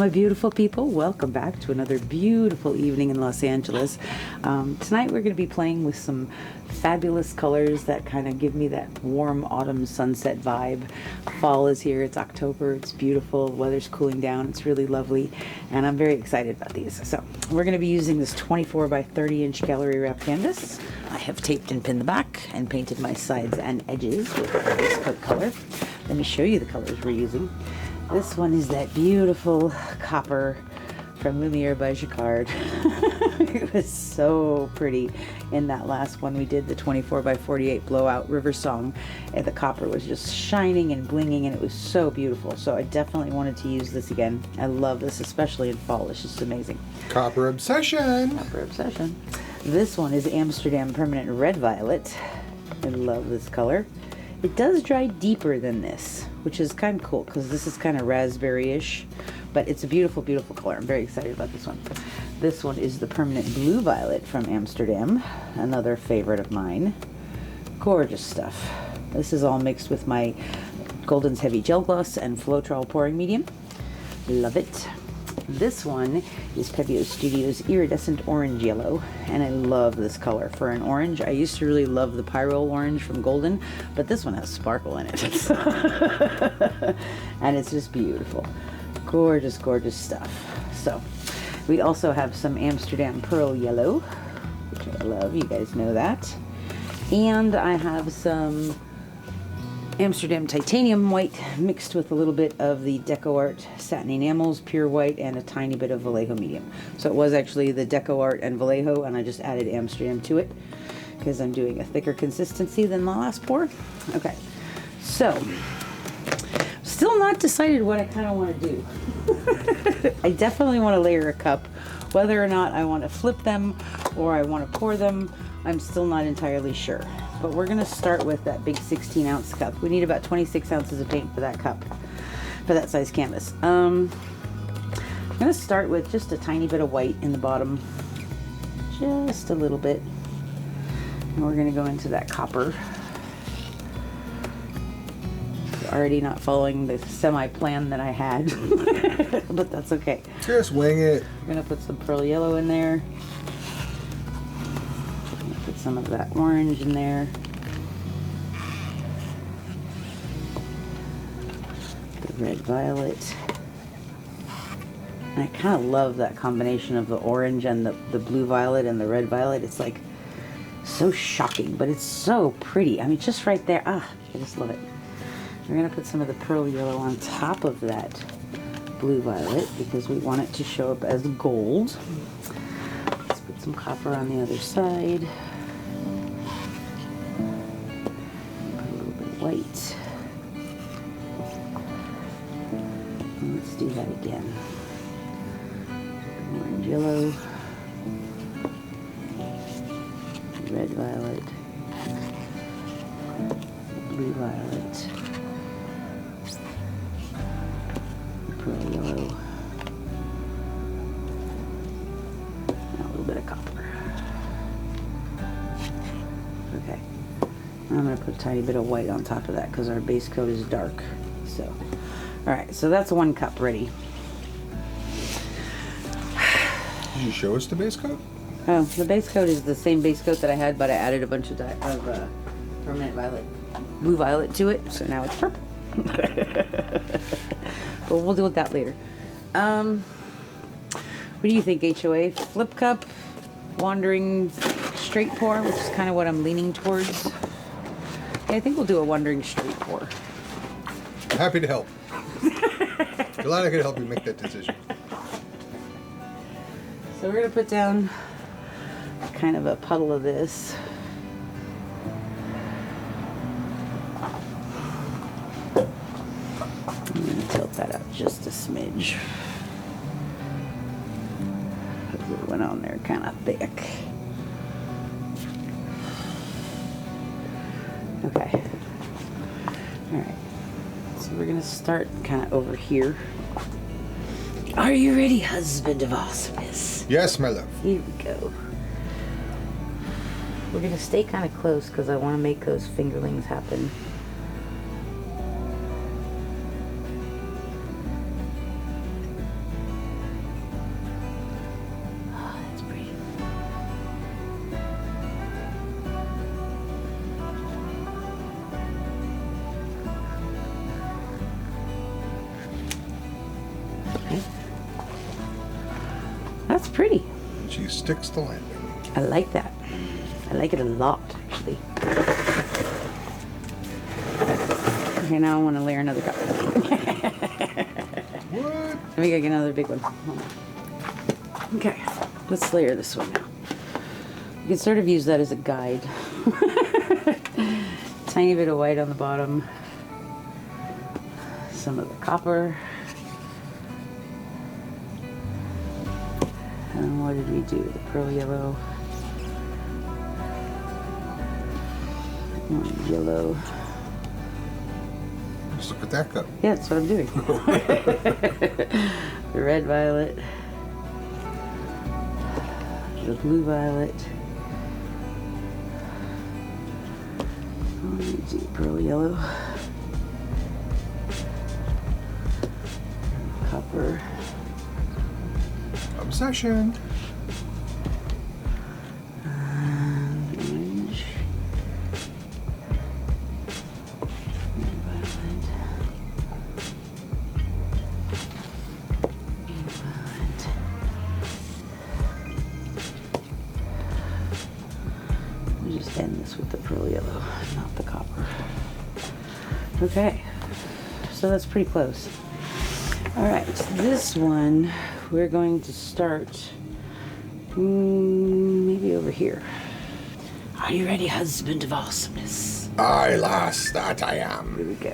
my beautiful people, welcome back to another beautiful evening in Los Angeles. Tonight we're going to be playing with some fabulous colors that kind of give me that warm autumn sunset vibe. Fall is here, it's October, it's beautiful, the weather's cooling down, it's really lovely, and I'm very excited about these. So we're going to be using this 24 by 30 inch gallery wrap canvas. I have taped and pinned the back and painted my sides and edges with this coat color. Let me show you the colors we're using. This one is that beautiful copper from Lumiere by Jacquard. It was so pretty in that last one we did, the 24 by 48 blowout river song, and the copper was just shining and blinging and it was so beautiful. So I definitely wanted to use this again. I love this, especially in fall. It's just amazing. Copper obsession. Copper obsession. This one is Amsterdam Permanent Red Violet. I love this color. It does dry deeper than this, which is kind of cool because this is kind of raspberry-ish, but it's a beautiful, beautiful color. I'm very excited about this one. This one is the Permanent Blue Violet from Amsterdam, another favorite of mine. Gorgeous stuff. This is all mixed with my Golden's Heavy Gel Gloss and Floetrol pouring medium. Love it. This one is Pebeo Studios Iridescent Orange Yellow, and I love this color for an orange. I used to really love the Pyro Orange from Golden, but this one has sparkle in it. And it's just beautiful. Gorgeous, gorgeous stuff. So, we also have some Amsterdam Pearl Yellow, which I love, you guys know that. And I have some Amsterdam Titanium White mixed with a little bit of the DecoArt Satin Enamels Pure White and a tiny bit of Vallejo Medium. So it was actually the DecoArt and Vallejo, and I just added Amsterdam to it because I'm doing a thicker consistency than the last pour. Okay, so still not decided what I kind of want to do. I definitely want to layer a cup. Whether or not I want to flip them or I want to pour them, I'm still not entirely sure. But we're going to start with that big 16-ounce cup. We need about 26 ounces of paint for that cup, for that size canvas. I'm going to start with just a tiny bit of white in the bottom, just a little bit. And we're going to go into that copper. Already not following the semi-plan that I had, but that's okay. Just wing it. We're going to put some pearl yellow in there. Put some of that orange in there. The red violet. And I kind of love that combination of the orange and the blue violet and the red violet. It's like so shocking, but it's so pretty. I mean, just right there. Ah, I just love it. We're going to put some of the pearl yellow on top of that blue violet because we want it to show up as gold. Let's put some copper on the other side. White. And let's do that again. Orange yellow, red violet, blue violet, pearl yellow, and a little bit of copper. Okay. I'm going to put a tiny bit of white on top of that because our base coat is dark. So, alright, so that's 1 cup ready. Did you show us the base coat? Oh, the base coat is the same base coat that I had, but I added a bunch of permanent violet, blue violet to it, so now it's purple. But we'll deal with that later. What do you think, HOA? Flip cup, wandering straight pour, which is kind of what I'm leaning towards. Yeah, I think we'll do a wandering straight pour. I'm happy to help. Glad I could help you make that decision. So we're going to put down kind of a puddle of this. I'm going to tilt that out just a smidge. Because it went on there kind of thick. Okay. Alright. So we're going to start kind of over here. Are you ready, husband of awesomeness? Yes, my love. Here we go. We're going to stay kind of close because I want to make those fingerlings happen. That's pretty. She sticks the landing. I like that. I like it a lot, actually. Okay, now I want to layer another cup. What? Let me get another big one. Hold on. Okay, let's layer this one now. You can sort of use that as a guide. Tiny bit of white on the bottom. Some of the copper. And what did we do? The pearl yellow. One yellow. Just look at that cup. Yeah, that's what I'm doing. The red violet. The blue violet. Let me do pearl yellow. Copper. Obsession. Orange. Violet. Violet. Let me just end this with the pearl yellow, not the copper. Okay, so that's pretty close. All right, this one we're going to start maybe over here. Are you ready, husband of awesomeness? Aye, lass, that I am. Here we go.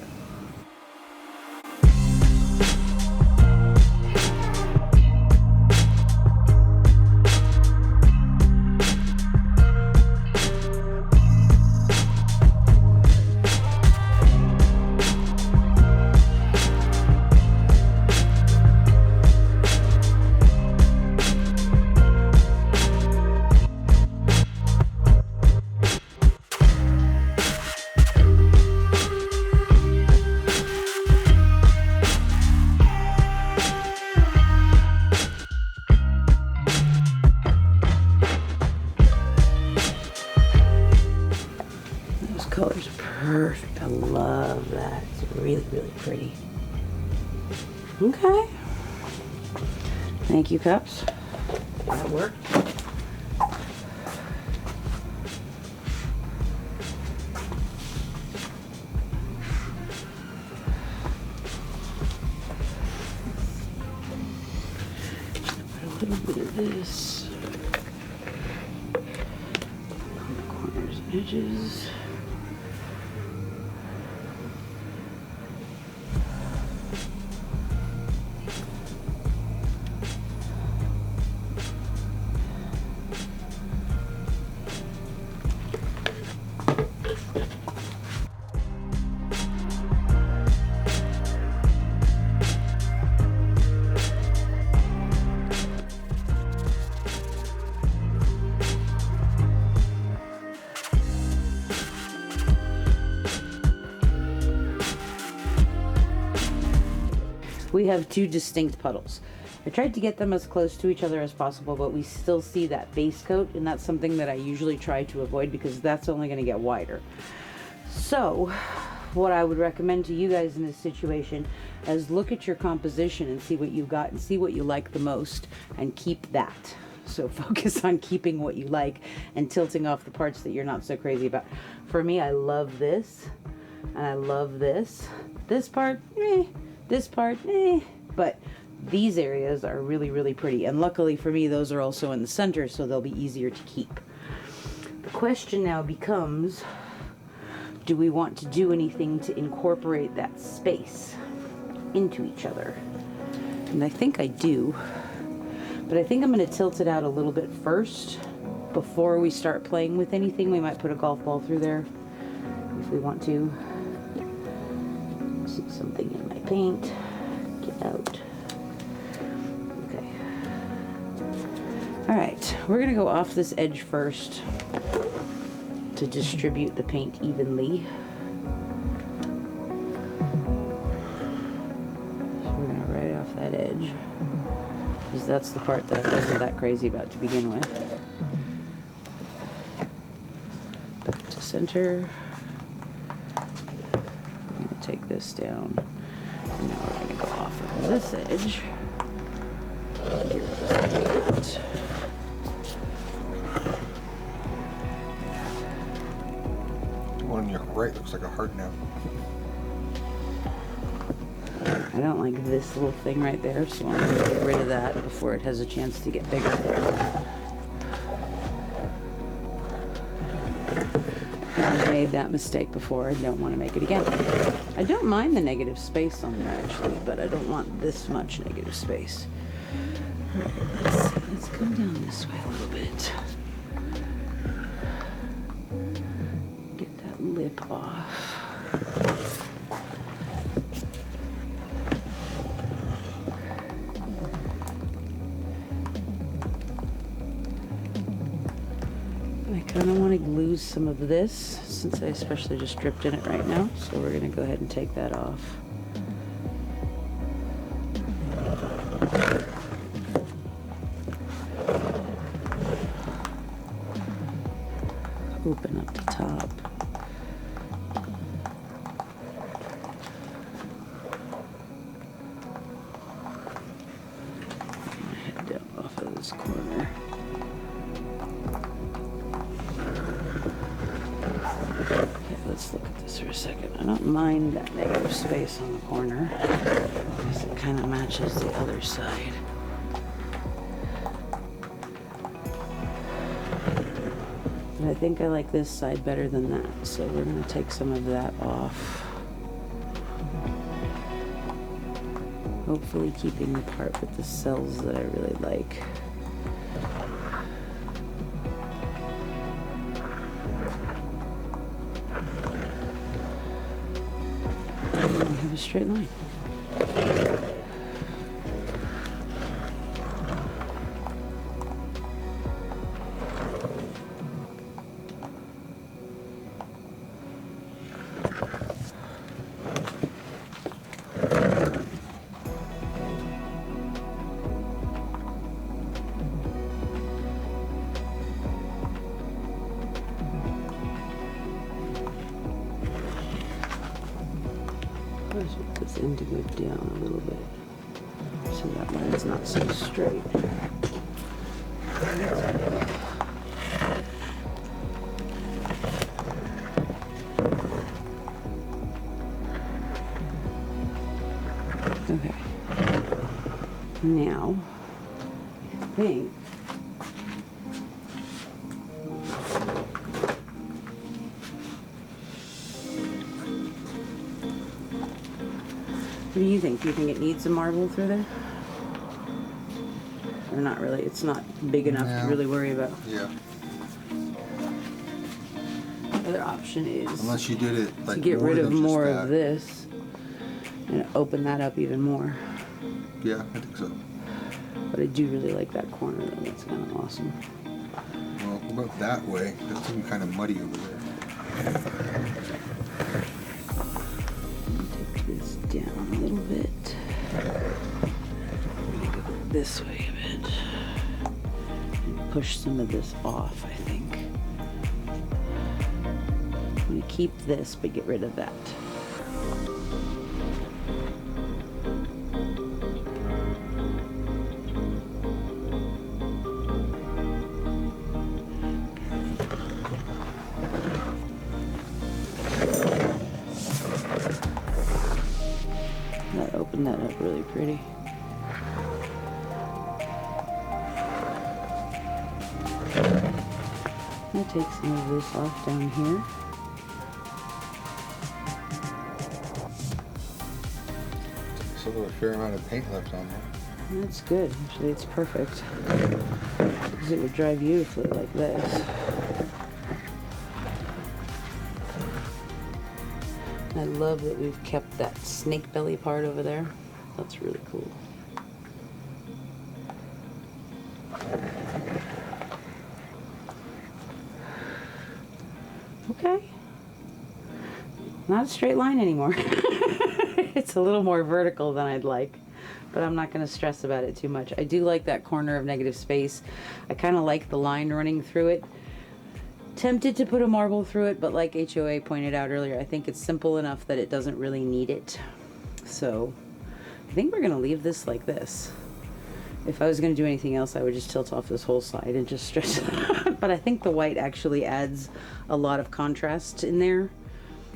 Colors are perfect. I love that. It's really, really pretty. Okay. Thank you, cups. That worked. Put a little bit of this on the corners and edges. We have two distinct puddles. I tried to get them as close to each other as possible, but we still see that base coat, and that's something that I usually try to avoid because that's only going to get wider. So what I would recommend to you guys in this situation is look at your composition and see what you've got and see what you like the most and keep that. So focus on keeping what you like and tilting off the parts that you're not so crazy about. For me, I love this and I love this. This part, this part, but these areas are really, really pretty. And luckily for me, those are also in the center, so they'll be easier to keep. The question now becomes, do we want to do anything to incorporate that space into each other? And I think I do, but I think I'm going to tilt it out a little bit first before we start playing with anything. We might put a golf ball through there if we want to. See something in my paint. Get out. Okay. All right, we're going to go off this edge first to distribute the paint evenly. So we're going to right off that edge, because that's the part that I wasn't that crazy about to begin with. Back to center. I'm going to take this down, and now we're going to go off of this edge. Here goes the paint. bright. Looks like a heart now. I don't like this little thing right there, so I'm going to get rid of that before it has a chance to get bigger. I've made that mistake before. I don't want to make it again. I don't mind the negative space on there actually, but I don't want this much negative space. Let's come down this way a little bit. Get that lip off. I kind of want to glue some of this since I especially just dripped in it right now, so we're going to go ahead and take that off. Open up the top. Head down off of this corner. Okay, let's look at this for a second. I don't mind that negative space on the corner because it kind of matches the other side. But I think I like this side better than that, so we're going to take some of that off. Hopefully keeping the part with the cells that I really like. And we have a straight line. Let's put this indigo down a little bit so that line's not so straight. Okay. Now, I think what do you think? Do you think it needs a marble through there? Or not really? It's not big enough to really worry about. Yeah. The other option is Unless you did it like to get rid of than more just of that. this and open that up even more. Yeah, I think so. But I do really like that corner though. That's kind of awesome. Well, what about that way? That's looking kind of muddy over there. Take this down a little bit. Go this way a bit. And push some of this off, I think. I'm going to keep this, but get rid of that. That opened that up really pretty. I'm going to take some of this off down here. Still a fair amount of paint left on there. That's good. Actually, it's perfect. Because it would dry beautifully like this. I love that we've kept that snake belly part over there. That's really cool. Okay. Not a straight line anymore. It's a little more vertical than I'd like, but I'm not going to stress about it too much. I do like that corner of negative space. I kind of like the line running through it. Tempted to put a marble through it, but like HOA pointed out earlier, I think it's simple enough that it doesn't really need it. So I think we're going to leave this like this. If I was going to do anything else, I would just tilt off this whole side and just stretch it out. But I think the white actually adds a lot of contrast in there.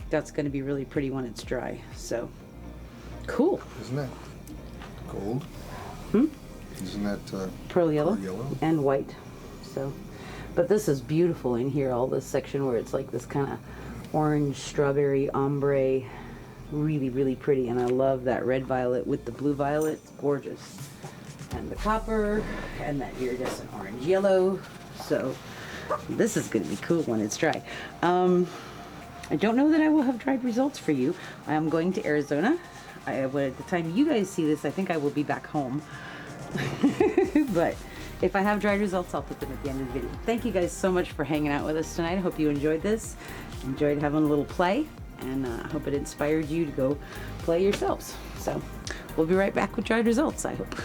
that's going to be really pretty when it's dry. So, cool. Isn't that gold? Isn't that Pearl yellow, pearl yellow and white. So, but this is beautiful in here, all this section where it's like this kind of orange strawberry ombre, really, really pretty. And I love that red violet with the blue violet. It's gorgeous. And the copper and that iridescent orange yellow. So this is going to be cool when it's dry. I don't know that I will have dried results for you. I am going to Arizona. At the time you guys see this, I think I will be back home. But if I have dried results, I'll put them at the end of the video. Thank you guys so much for hanging out with us tonight. I hope you enjoyed this. Enjoyed having a little play, and I hope it inspired you to go play yourselves. So we'll be right back with dried results, I hope.